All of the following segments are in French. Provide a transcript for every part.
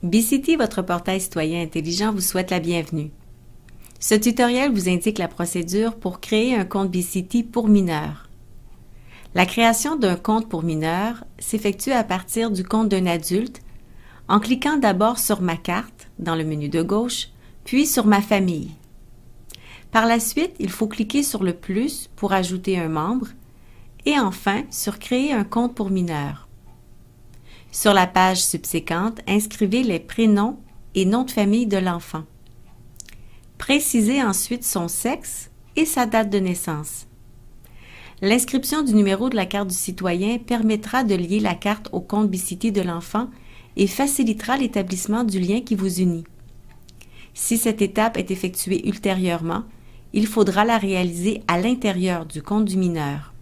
BeCity, votre portail citoyen intelligent, vous souhaite la bienvenue. Ce tutoriel vous indique la procédure pour créer un compte BeCity pour mineurs. La création d'un compte pour mineurs s'effectue à partir du compte d'un adulte en cliquant d'abord sur « Ma carte » dans le menu de gauche, puis sur « Ma famille ». Par la suite, il faut cliquer sur le plus pour ajouter un membre et enfin sur « Créer un compte pour mineurs ». Sur la page subséquente, inscrivez les prénoms et noms de famille de l'enfant. Précisez ensuite son sexe et sa date de naissance. L'inscription du numéro de la carte du citoyen permettra de lier la carte au compte BeCity de l'enfant et facilitera l'établissement du lien qui vous unit. Si cette étape est effectuée ultérieurement, il faudra la réaliser à l'intérieur du compte du mineur.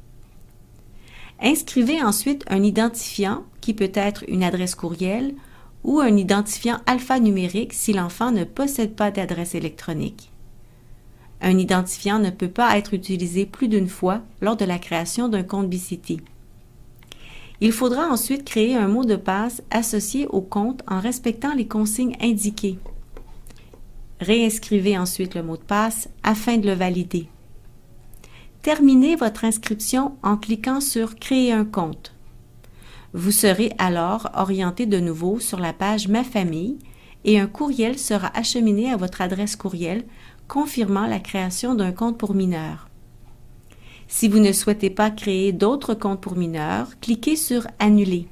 Inscrivez ensuite un identifiant qui peut être une adresse courriel ou un identifiant alphanumérique si l'enfant ne possède pas d'adresse électronique. Un identifiant ne peut pas être utilisé plus d'une fois lors de la création d'un compte BeCity. Il faudra ensuite créer un mot de passe associé au compte en respectant les consignes indiquées. Réinscrivez ensuite le mot de passe afin de le valider. Terminez votre inscription en cliquant sur « Créer un compte ». Vous serez alors orienté de nouveau sur la page « Ma famille » et un courriel sera acheminé à votre adresse courriel confirmant la création d'un compte pour mineurs. Si vous ne souhaitez pas créer d'autres comptes pour mineurs, cliquez sur « Annuler ».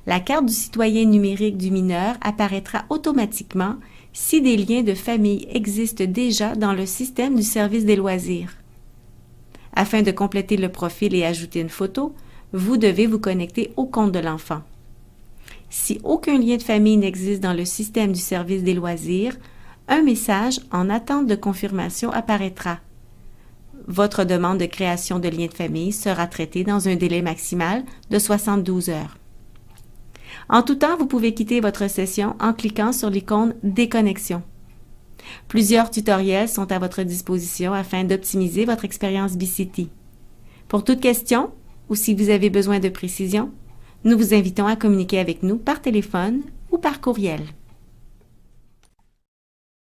La carte du citoyen numérique du mineur apparaîtra automatiquement si des liens de famille existent déjà dans le système du service des loisirs. Afin de compléter le profil et ajouter une photo, vous devez vous connecter au compte de l'enfant. Si aucun lien de famille n'existe dans le système du service des loisirs, un message en attente de confirmation apparaîtra. Votre demande de création de lien de famille sera traitée dans un délai maximal de 72 heures. En tout temps, vous pouvez quitter votre session en cliquant sur l'icône « Déconnexion ». Plusieurs tutoriels sont à votre disposition afin d'optimiser votre expérience BeCity. Pour toute question ou si vous avez besoin de précision, nous vous invitons à communiquer avec nous par téléphone ou par courriel.